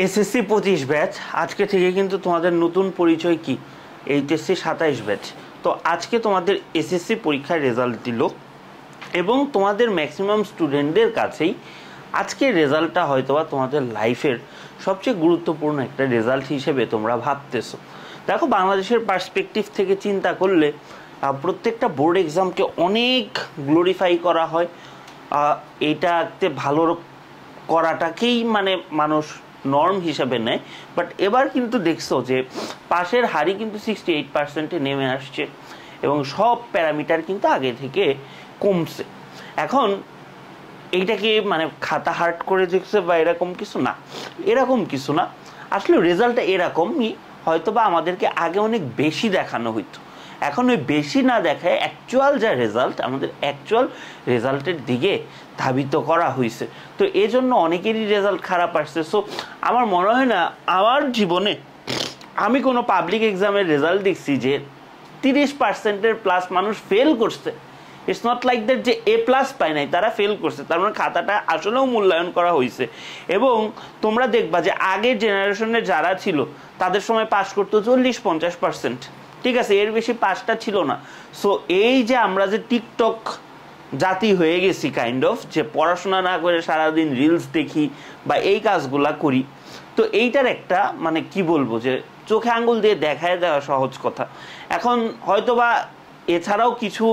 SSC 25 batch আজকে থেকে কিন্তু তোমাদের নতুন পরিচয় কি এইচএসসি 27 ব্যাচ। তো আজকে তোমাদের এসএসসি পরীক্ষার রেজাল্ট দিল এবং তোমাদের ম্যাক্সিমাম স্টুডেন্টদের কাছেই আজকের রেজাল্টটা হয়তোবা তোমাদের লাইফের সবচেয়ে গুরুত্বপূর্ণ একটা রেজাল্ট হিসেবে তোমরা ভাবতেছো। দেখো, বাংলাদেশের পার্সপেক্টিভ থেকে চিন্তা করলে প্রত্যেকটা বোর্ড এক্সামকে অনেক গ্লোরিফাই করা হয়। এইটাতে ভালো করাটাকেই মানুষ নর্ম হিসাবে নেয়। বাট এবার কিন্তু দেখছো যে পাশের হারই কিন্তু 68%-এ নেমে আসছে এবং সব প্যারামিটার কিন্তু আগে থেকে কমছে। এখন এইটাকে খাতা হার্ট করে দেখছে বা এরকম কিছু না, আসলে রেজাল্টটা এরকমই। হয়তো বা আমাদেরকে আগে অনেক বেশি দেখানো হইতো, এখন ওই বেশি না দেখায় অ্যাকচুয়াল যা রেজাল্ট, আমাদের অ্যাকচুয়াল রেজাল্টের দিকে ধাবিত করা হয়েছে। তো এই জন্য অনেকেরই রেজাল্ট খারাপ আসছে। সো আমার মনে হয় না আমার জীবনে আমি কোনো পাবলিক এক্সামের রেজাল্ট দেখছি যে 30%-এর প্লাস মানুষ ফেল করছে। ইটস নট লাইক দ্যাট যে এ প্লাস পায় নাই, তারা ফেল করছে, তার মানে খাতাটা আসলেও মূল্যায়ন করা হয়েছে। এবং তোমরা দেখবা যে আগের জেনারেশনের যারা ছিল তাদের সময় পাস করতো 40-50%, ঠিক আছে, এর বেশি পাসটা ছিল না। সো এই যে আমরা যে টিকটক জাতি হয়ে গেছি কাইন্ড অফ, যে পড়াশোনা না করে সারাদিন রিলস দেখি বা এই কাজগুলা করি, তো এইটার একটা কি বলবো, যে চোখে আঙ্গুল দিয়ে দেখায় দেওয়া সহজ কথা। এখন হয়তোবা এছাড়াও কিছু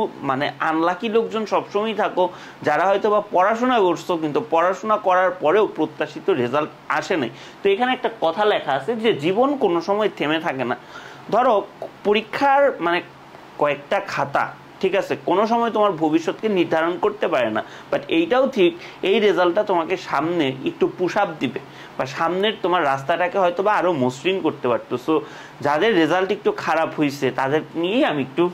আনলাকি লোকজন সবসময় থাকো যারা হয়তো বা পড়াশোনা করছো কিন্তু পড়াশোনা করার পরেও প্রত্যাশিত রেজাল্ট আসে নাই। তো এখানে একটা কথা লেখা আছে যে জীবন কোনো সময় থেমে থাকে না। ধরো পরীক্ষার কয়েকটা খাতা, ঠিক আছে, কোনো সময় তোমার ভবিষ্যৎকে নির্ধারণ করতে পারে না। বাট এইটাও ঠিক, এই রেজাল্টটা তোমাকে সামনে একটু পুশ আপ দিবে বা সামনের তোমার রাস্তাটাকে হয়তো বা আরও মসৃণ করতে পারতো। সো যাদের রেজাল্ট একটু খারাপ হয়েছে তাদের নিয়েই আমি একটু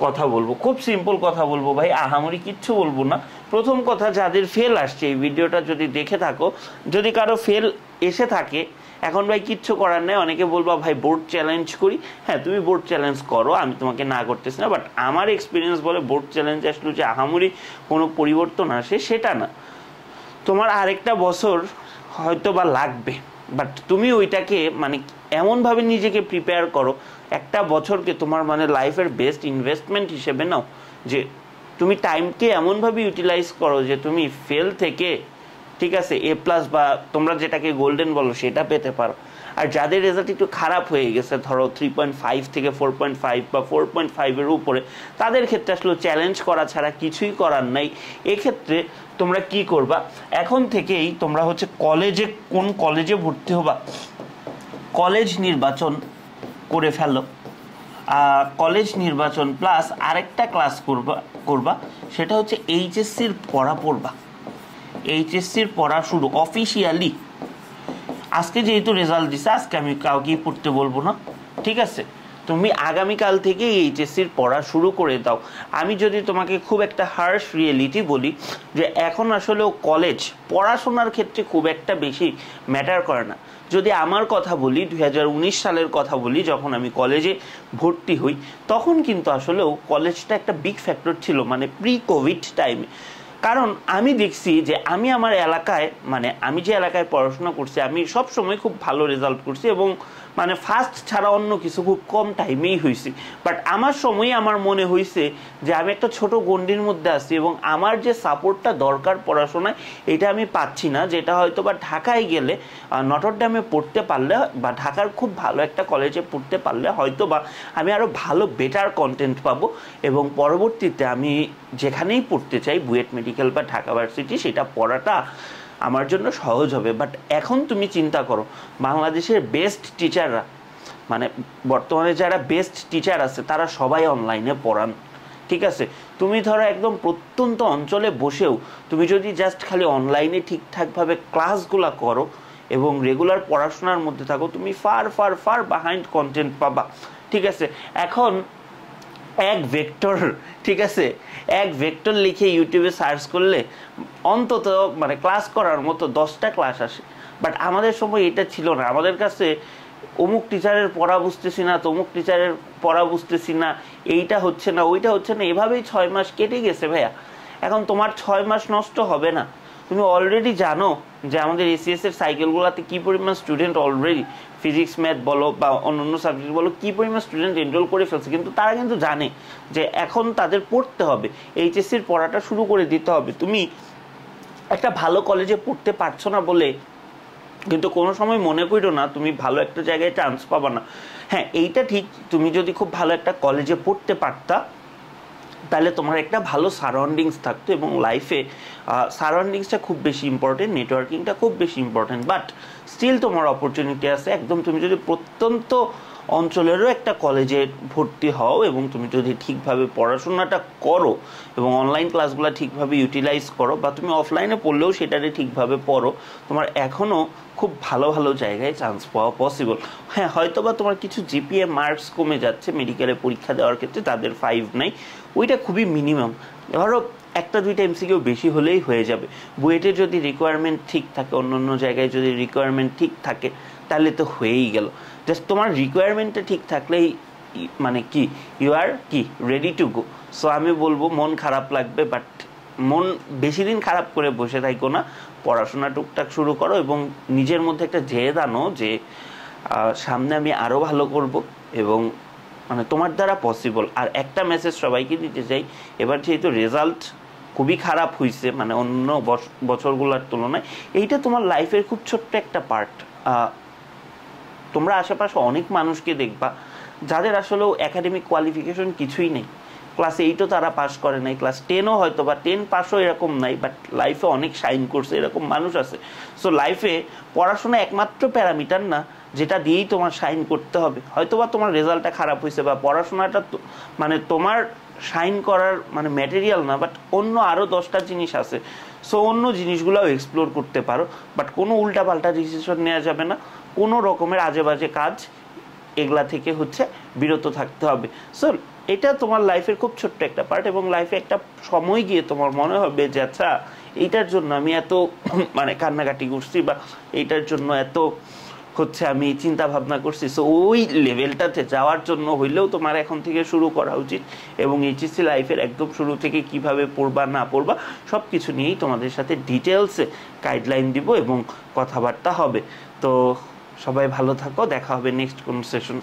কথা বলবো, খুব সিম্পল কথা বলবো ভাই, আহামরি কিচ্ছু বলবো না। প্রথম কথা, যাদের ফেল আসছে এই ভিডিওটা যদি দেখে থাকো, যদি কারো ফেল এসে থাকে, এখন ভাই কিচ্ছু করার নেই। অনেকে বলবা ভাই বোর্ড চ্যালেঞ্জ করি, হ্যাঁ তুমি বোর্ড চ্যালেঞ্জ করো, আমি তোমাকে না করতেছি না। বাট আমার এক্সপিরিয়েন্স বলে বোর্ড চ্যালেঞ্জ আসলে যে আহামরি কোনো পরিবর্তন আসে সেটা না। তোমার আরেকটা বছর হয়তো বা লাগবে, বাট তুমি ওইটাকে এমনভাবে নিজেকে প্রিপেয়ার করো, একটা বছরকে তোমার লাইফের বেস্ট ইনভেস্টমেন্ট হিসেবে নাও, যে তুমি টাইমকে এমনভাবে ইউটিলাইজ করো যে তুমি ফেল থেকে, ঠিক আছে, এ প্লাস বা তোমরা যেটাকে গোল্ডেন বলো সেটা পেতে পারো। আর যাদের রেজাল্ট একটু খারাপ হয়ে গেছে, ধরো 3.5 থেকে 4.5 বা 4.5-এর উপরে, তাদের ক্ষেত্রে আসলে চ্যালেঞ্জ করা ছাড়া কিছুই করার নাই। এক্ষেত্রে তোমরা কি করবা, এখন থেকেই তোমরা কলেজে, কোন কলেজে ভর্তি হবা, কলেজ নির্বাচন করে ফেলো। কলেজ নির্বাচন প্লাস আরেকটা ক্লাস করবা, সেটা হচ্ছে এইচএসসির পড়া পড়বা। এইচএসসির পড়া শুরু অফিসিয়ালি আজকে, যেহেতু রেজাল্ট দিছে, আজকে আমি কাউকেই পড়তে বলবো না, ঠিক আছে। তুমি আগামীকাল থেকে এইচএসসির পড়া শুরু করে দাও। আমি যদি তোমাকে খুব একটা হার্শ রিয়েলিটি বলি, যে এখন আসলেও কলেজ পড়াশোনার ক্ষেত্রে খুব একটা বেশি ম্যাটার করে না। যদি আমার কথা বলি, 2019 সালের কথা বলি, যখন আমি কলেজে ভর্তি হই, তখন কিন্তু আসলেও কলেজটা একটা বিগ ফ্যাক্টর ছিল, প্রি কোভিড টাইমে। কারণ আমি দেখছি যে আমি আমার এলাকায়, আমি যে এলাকায় পড়াশোনা করছি, আমি সব সময় খুব ভালো রেজাল্ট করছি এবং ফার্স্ট ছাড়া অন্য কিছু খুব কম টাইমেই হয়েছি। বাট আমার সময় আমার মনে হয়েছে যে আমি একটা ছোট গণ্ডির মধ্যে আছি এবং আমার যে সাপোর্টটা দরকার পড়াশোনায়, এটা আমি পাচ্ছি না। যেটা হয়তো বা ঢাকায় গেলে, নটরডেমে পড়তে পারলে বা ঢাকার খুব ভালো একটা কলেজে পড়তে পারলে হয়তো বা আমি আরও ভালো বেটার কন্টেন্ট পাবো এবং পরবর্তীতে আমি যেখানেই পড়তে চাই, বুয়েট মেডিকেল বা ঢাকা ভার্সিটি, সেটা পড়াটা আমার জন্য সহজ হবে। বাট এখন তুমি চিন্তা করো, বাংলাদেশের বেস্ট টিচাররা, বর্তমানে যারা বেস্ট টিচার আছে তারা সবাই অনলাইনে পড়ান, ঠিক আছে। তুমি ধরো একদম প্রত্যন্ত অঞ্চলে বসেও তুমি যদি জাস্ট খালি অনলাইনে ঠিকঠাকভাবে ক্লাসগুলো করো এবং রেগুলার পড়াশোনার মধ্যে থাকো, তুমি far far far behind content পাবা, ঠিক আছে। এখন এক ভেক্টর, ঠিক আছে, এক ভেক্টর লিখে ইউটিউবে সার্চ করলে অন্তত ক্লাস করার মতো 10টা ক্লাস আসে। বাট আমাদের সময় এটা ছিল না। আমাদের কাছে অমুক টিচারের পড়া বুঝতেছি না, তমুক টিচারের পড়া বুঝতেছি না, এইটা হচ্ছে না, ওইটা হচ্ছে না, এভাবেই 6 মাস কেটে গেছে ভাইয়া। এখন তোমার 6 মাস নষ্ট হবে না, তুমি অলরেডি জানো যে আমাদের এসিএস এর সাইকেলগুলোতে কি পরিমাণ স্টুডেন্ট অলরেডি ফিজিক্স ম্যাথ বলো বা অন্যান্য সাবজেক্ট বলো কি পরিমাণ স্টুডেন্ট এনরোল করে ফেলছে, কিন্তু তারা কিন্তু জানে যে এখন তাদের পড়তে হবে, এইচএসসির পড়াটা শুরু করে দিতে হবে। তুমি একটা ভালো কলেজে পড়তে পারছো না বলে কিন্তু কোনো সময় মনে করো না তুমি ভালো একটা জায়গায় চান্স পাবা না। হ্যাঁ, এইটা ঠিক, তুমি যদি খুব ভালো একটা কলেজে পড়তে পারতা তাহলে তোমার একটা ভালো সারাউন্ডিংস থাকতো, এবং লাইফে সারাউন্ডিংসটা খুব বেশি ইম্পর্টেন্ট, নেটওয়ার্কিংটা খুব বেশি ইম্পর্টেন্ট। বাট স্টিল তোমার অপরচুনিটি আছে, একদম তুমি যদি প্রত্যন্ত অঞ্চলেরও একটা কলেজে ভর্তি হও এবং তুমি যদি ঠিকভাবে পড়াশোনাটা করো এবং অনলাইন ক্লাসগুলো ঠিকভাবে ইউটিলাইজ করো, বা তুমি অফলাইনে পড়লেও সেটারে ঠিকভাবে পড়ো, তোমার এখনও খুব ভালো ভালো জায়গায় চান্স পাওয়া পসিবল। হ্যাঁ, হয়তো বা তোমার কিছু জিপিএ মার্কস কমে যাচ্ছে মেডিকেলে পরীক্ষা দেওয়ার ক্ষেত্রে, তাদের 5 নাই, ওইটা খুবই মিনিমাম। ধরো একটা দুইটা এমসিকিউ বেশি হলেই হয়ে যাবে। বুয়েটে যদি রিকোয়ারমেন্ট ঠিক থাকে, অন্য অন্য জায়গায় যদি রিকোয়ারমেন্ট ঠিক থাকে তাহলে তো হয়েই গেল। জাস্ট তোমার রিকোয়ারমেন্টটা ঠিক থাকলেই মানে কি ইউ আর কি রেডি টু গো। সো আমি বলবো মন খারাপ লাগবে, বাট মন বেশি দিন খারাপ করে বসে থাকো না, পড়াশোনা টুকটাক শুরু করো এবং নিজের মধ্যে একটা জেদ আনো যে সামনে আমি আরও ভালো করব, এবং মানে তোমার দ্বারা পসিবল। আর একটা মেসেজ সবাইকে দিতে চাই, এবার যেহেতু রেজাল্ট খুবই খারাপ হয়েছে মানে অন্য বছরগুলোর তুলনায়, এইটা তোমার লাইফের খুব ছোট্ট একটা পার্ট। তোমরা আশেপাশে অনেক মানুষকে দেখবা যাদের আসলেও একাডেমিক কোয়ালিফিকেশন কিছুই নেই, ক্লাস 8ও তারা পাস করে নাই, ক্লাস 10ও হয়তো বা 10 পাসও এরকম নাই, বাট লাইফে অনেক শাইন করছে, এরকম মানুষ আছে। সো লাইফে পড়াশোনা একমাত্র প্যারামিটার না যেটা দিয়েই তোমার শাইন করতে হবে। হয়তো বা তোমার রেজাল্টটা খারাপ হয়েছে বা পড়াশোনাটা মানে তোমার শাইন করার মানে ম্যাটেরিয়াল না, বাট অন্য আরও 10টা জিনিস আছে। সো অন্য জিনিসগুলোও এক্সপ্লোর করতে পারো, বাট কোনো উল্টাপাল্টা ডিসিশন নেওয়া যাবে না, কোনো রকমের আজে বাজে কাজ এগুলা থেকে বিরত থাকতে হবে। সো এটা তোমার লাইফের খুব ছোট্ট একটা পার্ট, এবং লাইফে একটা সময় গিয়ে তোমার মনে হবে যে আচ্ছা এইটার জন্য আমি এত মানে কান্নাকাটি করছি বা এইটার জন্য এত আমি চিন্তা ভাবনা করছি। সো ওই লেভেলটাতে যাওয়ার জন্য হইলেও তোমার এখন থেকে শুরু করা উচিত, এবং এইচএসসি লাইফের একদম শুরু থেকে কিভাবে পড়বা না পড়বা সব কিছু নিয়েই তোমাদের সাথে ডিটেলসে গাইডলাইন দিব এবং কথাবার্তা হবে। তো সবাই ভালো থাকো, দেখা হবে নেক্সট কোন সেশন।